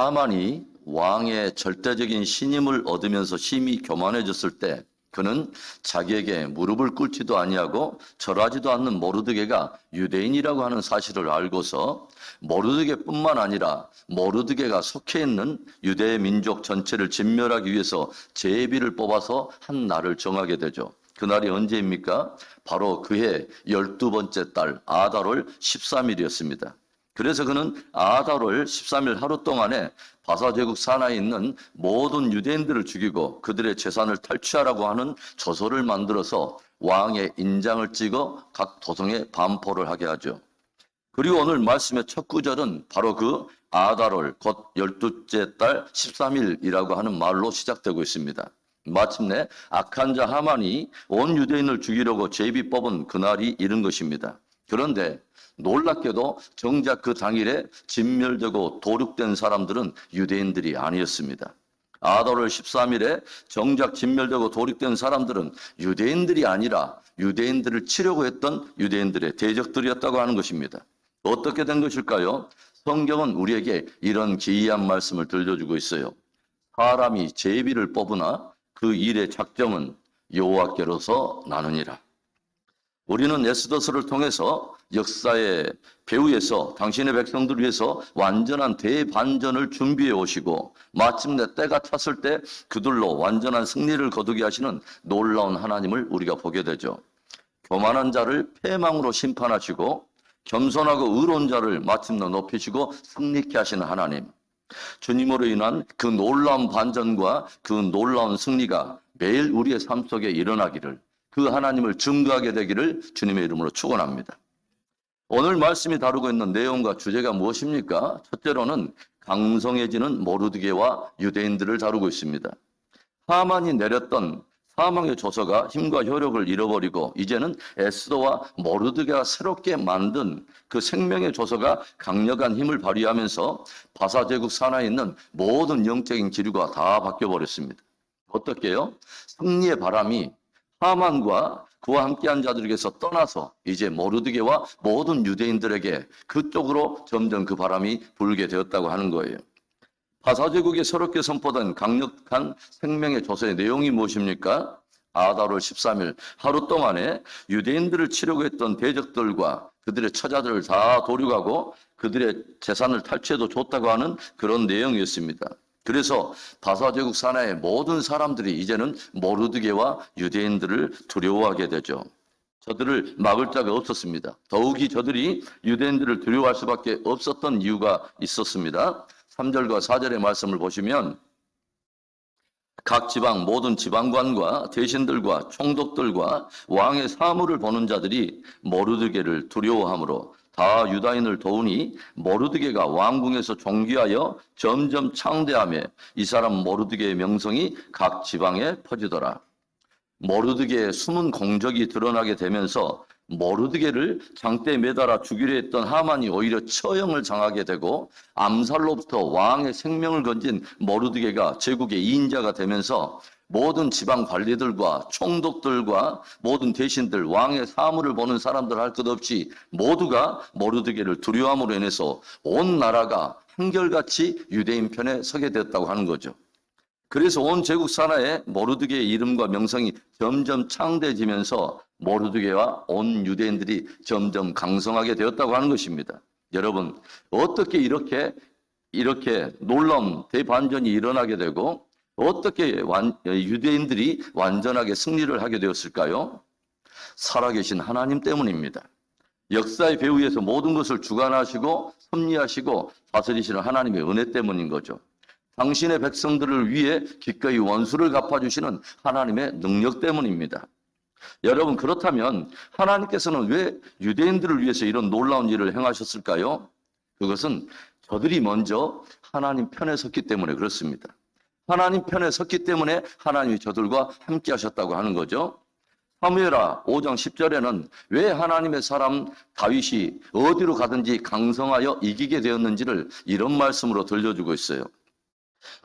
하만이 왕의 절대적인 신임을 얻으면서 심히 교만해졌을 때 그는 자기에게 무릎을 꿇지도 아니하고 절하지도 않는 모르드게가 유대인이라고 하는 사실을 알고서 모르드게뿐만 아니라 모르드게가 속해 있는 유대 민족 전체를 진멸하기 위해서 제비를 뽑아서 한 날을 정하게 되죠. 그날이 언제입니까? 바로 그해 12번째 달 아달월 13일이었습니다. 그래서 그는 아달월 13일 하루 동안에 바사제국 산하에 있는 모든 유대인들을 죽이고 그들의 재산을 탈취하라고 하는 조서를 만들어서 왕의 인장을 찍어 각 도성에 반포를 하게 하죠. 그리고 오늘 말씀의 첫 구절은 바로 그 아달월 곧 12째 달 13일이라고 하는 말로 시작되고 있습니다. 마침내 악한 자 하만이 온 유대인을 죽이려고 제비 뽑은 그날이 이른 것입니다. 그런데 놀랍게도 정작 그 당일에 진멸되고 도륙된 사람들은 유대인들이 아니었습니다. 아달월 13일에 정작 진멸되고 도륙된 사람들은 유대인들이 아니라 유대인들을 치려고 했던 유대인들의 대적들이었다고 하는 것입니다. 어떻게 된 것일까요? 성경은 우리에게 이런 기이한 말씀을 들려주고 있어요. 사람이 제비를 뽑으나 그 일의 작정은 여호와께로서 나느니라. 우리는 에스더서를 통해서 역사의 배후에서 당신의 백성들을 위해서 완전한 대반전을 준비해 오시고 마침내 때가 찼을 때 그들로 완전한 승리를 거두게 하시는 놀라운 하나님을 우리가 보게 되죠. 교만한 자를 패망으로 심판하시고 겸손하고 의로운 자를 마침내 높이시고 승리케 하시는 하나님. 주님으로 인한 그 놀라운 반전과 그 놀라운 승리가 매일 우리의 삶 속에 일어나기를, 그 하나님을 증거하게 되기를 주님의 이름으로 축원합니다. 오늘 말씀이 다루고 있는 내용과 주제가 무엇입니까? 첫째로는 강성해지는 모르드게와 유대인들을 다루고 있습니다. 하만이 내렸던 사망의 조서가 힘과 효력을 잃어버리고 이제는 에스더와 모르드게가 새롭게 만든 그 생명의 조서가 강력한 힘을 발휘하면서 바사제국 산하에 있는 모든 영적인 기류가 다 바뀌어버렸습니다. 어떻게요? 승리의 바람이 하만과 그와 함께한 자들에게서 떠나서 이제 모르드게와 모든 유대인들에게 그쪽으로 점점 그 바람이 불게 되었다고 하는 거예요. 바사제국에 새롭게 선포된 강력한 생명의 조서의 내용이 무엇입니까? 아달월 13일 하루 동안에 유대인들을 치려고 했던 대적들과 그들의 처자들을 다 도륙하고 그들의 재산을 탈취해도 좋다고 하는 그런 내용이었습니다. 그래서 바사제국 산하의 모든 사람들이 이제는 모르드게와 유대인들을 두려워하게 되죠. 저들을 막을 자가 없었습니다. 더욱이 저들이 유대인들을 두려워할 수밖에 없었던 이유가 있었습니다. 3절과 4절의 말씀을 보시면 각 지방 모든 지방관과 대신들과 총독들과 왕의 사물을 보는 자들이 모르드게를 두려워하므로 다 유다인을 도우니 모르드게가 왕궁에서 존귀하여 점점 창대하며 이 사람 모르드게의 명성이 각 지방에 퍼지더라. 모르드게의 숨은 공적이 드러나게 되면서 모르드게를 장대에 매달아 죽이려 했던 하만이 오히려 처형을 당하게 되고 암살로부터 왕의 생명을 건진 모르드게가 제국의 2인자가 되면서 모든 지방 관리들과 총독들과 모든 대신들, 왕의 사물을 보는 사람들 할 것 없이 모두가 모르드게를 두려워함으로 인해서 온 나라가 한결같이 유대인 편에 서게 되었다고 하는 거죠. 그래서 온 제국 산하에 모르드게의 이름과 명성이 점점 창대해지면서 모르드게와 온 유대인들이 점점 강성하게 되었다고 하는 것입니다. 여러분, 어떻게 이렇게 놀라운 대반전이 일어나게 되고 어떻게 유대인들이 완전하게 승리를 하게 되었을까요? 살아계신 하나님 때문입니다. 역사의 배후에서 모든 것을 주관하시고 섭리하시고 다스리시는 하나님의 은혜 때문인 거죠. 당신의 백성들을 위해 기꺼이 원수를 갚아주시는 하나님의 능력 때문입니다. 여러분, 그렇다면 하나님께서는 왜 유대인들을 위해서 이런 놀라운 일을 행하셨을까요? 그것은 저들이 먼저 하나님 편에 섰기 때문에 그렇습니다. 하나님 편에 섰기 때문에 하나님이 저들과 함께 하셨다고 하는 거죠. 사무엘하 5장 10절에는 왜 하나님의 사람 다윗이 어디로 가든지 강성하여 이기게 되었는지를 이런 말씀으로 들려주고 있어요.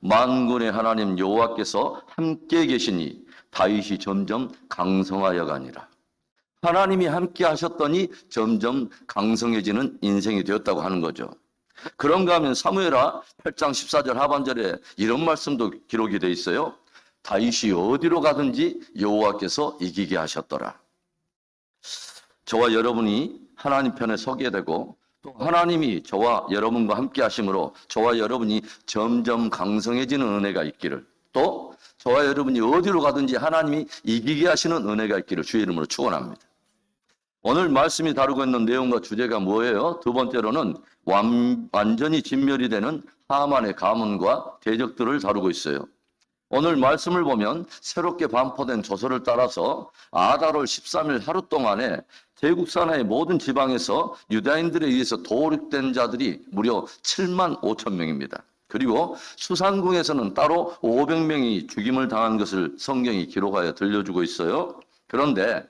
만군의 하나님 여호와께서 함께 계시니 다윗이 점점 강성하여 가니라. 하나님이 함께 하셨더니 점점 강성해지는 인생이 되었다고 하는 거죠. 그런가 하면 사무엘하 8장 14절 하반절에 이런 말씀도 기록이 되어 있어요. 다윗이 어디로 가든지 여호와께서 이기게 하셨더라. 저와 여러분이 하나님 편에 서게 되고 또 하나님이 저와 여러분과 함께 하심으로 저와 여러분이 점점 강성해지는 은혜가 있기를, 또 저와 여러분이 어디로 가든지 하나님이 이기게 하시는 은혜가 있기를 주의 이름으로 축원합니다. 오늘 말씀이 다루고 있는 내용과 주제가 뭐예요? 두 번째로는 완전히 진멸이 되는 하만의 가문과 대적들을 다루고 있어요. 오늘 말씀을 보면 새롭게 반포된 조서를 따라서 아달월 13일 하루 동안에 대국 산하의 모든 지방에서 유다인들에 의해서 도륙된 자들이 무려 7만 5천 명입니다. 그리고 수산궁에서는 따로 500명이 죽임을 당한 것을 성경이 기록하여 들려주고 있어요. 그런데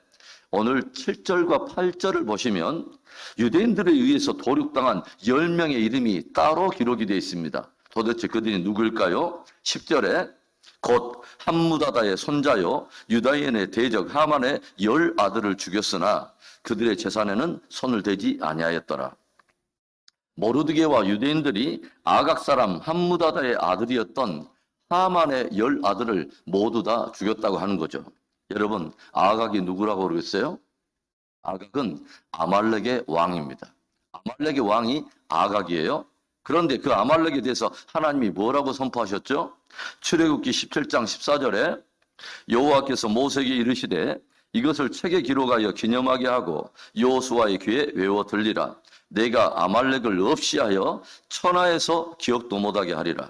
오늘 7절과 8절을 보시면 유대인들에 의해서 도륙당한 10명의 이름이 따로 기록이 되어 있습니다. 도대체 그들이 누구일까요? 10절에 곧 함무다다의 손자요 유다인의 대적 하만의 10 아들을 죽였으나 그들의 재산에는 손을 대지 아니하였더라. 모르드게와 유대인들이 아각 사람 함무다다의 아들이었던 하만의 10 아들을 모두 다 죽였다고 하는 거죠. 여러분, 아각이 누구라고 그러겠어요? 아각은 아말렉의 왕입니다. 아말렉의 왕이 아각이에요. 그런데 그 아말렉에 대해서 하나님이 뭐라고 선포하셨죠? 출애굽기 17장 14절에 여호와께서 모세에게 이르시되 이것을 책에 기록하여 기념하게 하고 여호수아의 귀에 외워 들리라. 내가 아말렉을 없이하여 천하에서 기억도 못하게 하리라.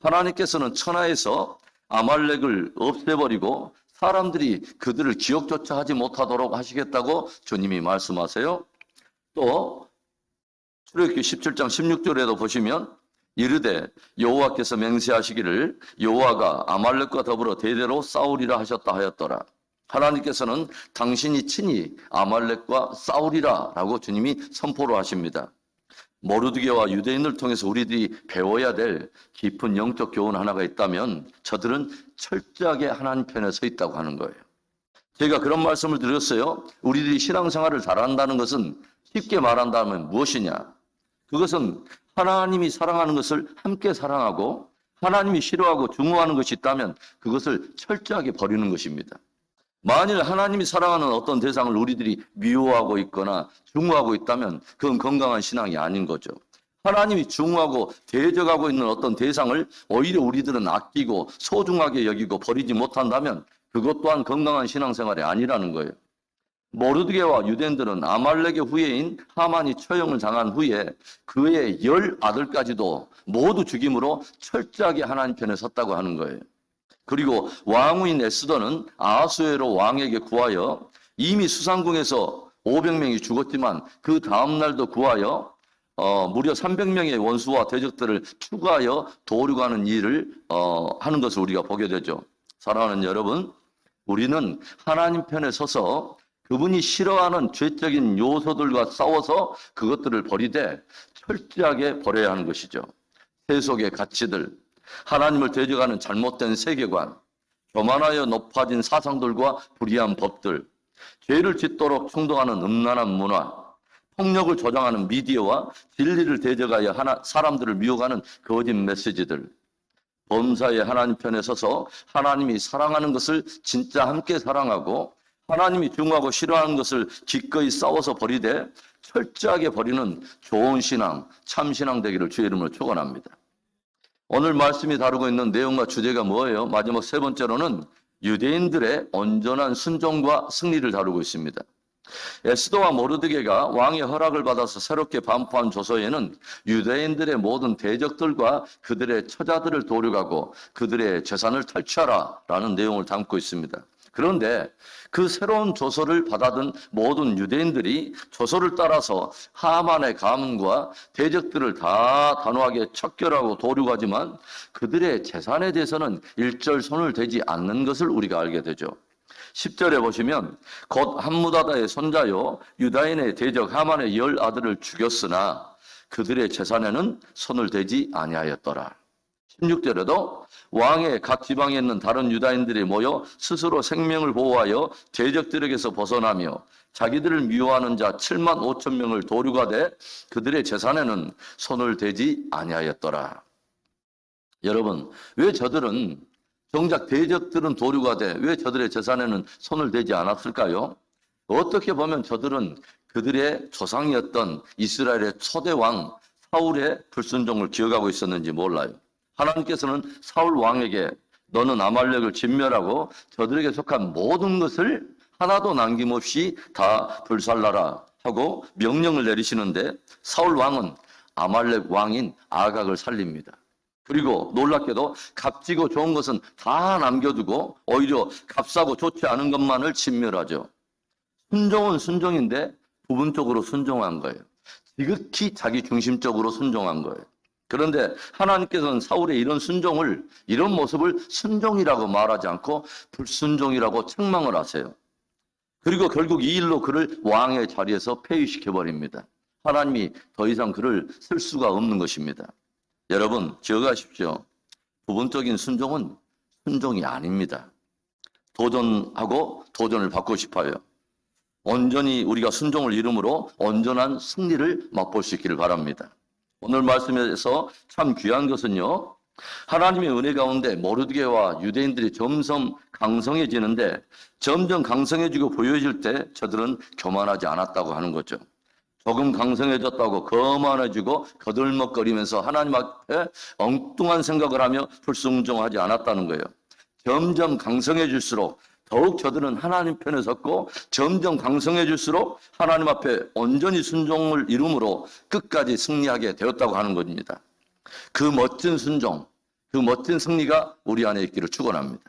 하나님께서는 천하에서 아말렉을 없애버리고 사람들이 그들을 기억조차 하지 못하도록 하시겠다고 주님이 말씀하세요. 또 출애굽기 17장 16절에도 보시면 이르되 여호와께서 맹세하시기를 여호와가 아말렉과 더불어 대대로 싸우리라 하셨다 하였더라. 하나님께서는 당신이 친히 아말렉과 싸우리라 라고 주님이 선포를 하십니다. 모르드게와 유대인을 통해서 우리들이 배워야 될 깊은 영적 교훈 하나가 있다면 저들은 철저하게 하나님 편에 서 있다고 하는 거예요. 제가 그런 말씀을 드렸어요. 우리들이 신앙생활을 잘한다는 것은 쉽게 말한다면 무엇이냐? 그것은 하나님이 사랑하는 것을 함께 사랑하고 하나님이 싫어하고 중후하는 것이 있다면 그것을 철저하게 버리는 것입니다. 만일 하나님이 사랑하는 어떤 대상을 우리들이 미워하고 있거나 중후하고 있다면 그건 건강한 신앙이 아닌 거죠. 하나님이 중후하고 대적하고 있는 어떤 대상을 오히려 우리들은 아끼고 소중하게 여기고 버리지 못한다면 그것 또한 건강한 신앙생활이 아니라는 거예요. 모르드게와 유대인들은 아말렉의 후예인 하만이 처형을 당한 후에 그의 10 아들까지도 모두 죽임으로 철저하게 하나님 편에 섰다고 하는 거예요. 그리고 왕후인 에스더는 아하수에로 왕에게 구하여 이미 수상궁에서 500명이 죽었지만 그 다음날도 구하여 무려 300명의 원수와 대적들을 추가하여 도륙하는 일을 하는 것을 우리가 보게 되죠. 사랑하는 여러분, 우리는 하나님 편에 서서 그분이 싫어하는 죄적인 요소들과 싸워서 그것들을 버리되 철저하게 버려야 하는 것이죠. 세속의 가치들, 하나님을 대적하는 잘못된 세계관, 교만하여 높아진 사상들과 불의한 법들, 죄를 짓도록 충동하는 음란한 문화, 폭력을 조장하는 미디어와 진리를 대적하여 사람들을 미혹하는 거짓 메시지들, 범사의 하나님 편에 서서 하나님이 사랑하는 것을 진짜 함께 사랑하고 하나님이 중하고 싫어하는 것을 기꺼이 싸워서 버리되 철저하게 버리는 좋은 신앙, 참 신앙 되기를 주의 이름으로 축원합니다. 오늘 말씀이 다루고 있는 내용과 주제가 뭐예요? 마지막 세 번째로는 유대인들의 온전한 순종과 승리를 다루고 있습니다. 에스더와 모르드게가 왕의 허락을 받아서 새롭게 반포한 조서에는 유대인들의 모든 대적들과 그들의 처자들을 도륙하고 그들의 재산을 탈취하라 라는 내용을 담고 있습니다. 그런데 그 새로운 조서를 받아든 모든 유대인들이 조서를 따라서 하만의 가문과 대적들을 다 단호하게 척결하고 도륙하지만 그들의 재산에 대해서는 일절 손을 대지 않는 것을 우리가 알게 되죠. 10절에 보시면 곧 함무다다의 손자요 유다인의 대적 하만의 10 아들을 죽였으나 그들의 재산에는 손을 대지 아니하였더라. 16절에도 왕의 각 지방에 있는 다른 유다인들이 모여 스스로 생명을 보호하여 대적들에게서 벗어나며 자기들을 미워하는 자 7만 5천 명을 도류가 돼 그들의 재산에는 손을 대지 아니하였더라. 여러분, 왜 저들은 정작 대적들은 도류가 돼 왜 저들의 재산에는 손을 대지 않았을까요? 어떻게 보면 저들은 그들의 조상이었던 이스라엘의 초대 왕 사울의 불순종을 기억하고 있었는지 몰라요. 하나님께서는 사울 왕에게 너는 아말렉을 진멸하고 저들에게 속한 모든 것을 하나도 남김없이 다 불살라라 하고 명령을 내리시는데 사울 왕은 아말렉 왕인 아각을 살립니다. 그리고 놀랍게도 값지고 좋은 것은 다 남겨두고 오히려 값싸고 좋지 않은 것만을 진멸하죠. 순종은 순종인데 부분적으로 순종한 거예요. 지극히 자기 중심적으로 순종한 거예요. 그런데 하나님께서는 사울의 이런 모습을 순종이라고 말하지 않고 불순종이라고 책망을 하세요. 그리고 결국 이 일로 그를 왕의 자리에서 폐위시켜버립니다. 하나님이 더 이상 그를 쓸 수가 없는 것입니다. 여러분, 기억하십시오. 부분적인 순종은 순종이 아닙니다. 도전하고 도전을 받고 싶어요. 온전히 우리가 순종을 이름으로 온전한 승리를 맛볼 수 있기를 바랍니다. 오늘 말씀에서 참 귀한 것은요, 하나님의 은혜 가운데 모르드게와 유대인들이 점점 강성해지는데 점점 강성해지고 보여질 때 저들은 교만하지 않았다고 하는 거죠. 조금 강성해졌다고 거만해지고 거들먹거리면서 하나님 앞에 엉뚱한 생각을 하며 불순종하지 않았다는 거예요. 점점 강성해질수록 더욱 저들은 하나님 편에 섰고 점점 강성해질수록 하나님 앞에 온전히 순종을 이름으로 끝까지 승리하게 되었다고 하는 겁니다. 그 멋진 순종, 그 멋진 승리가 우리 안에 있기를 축원합니다.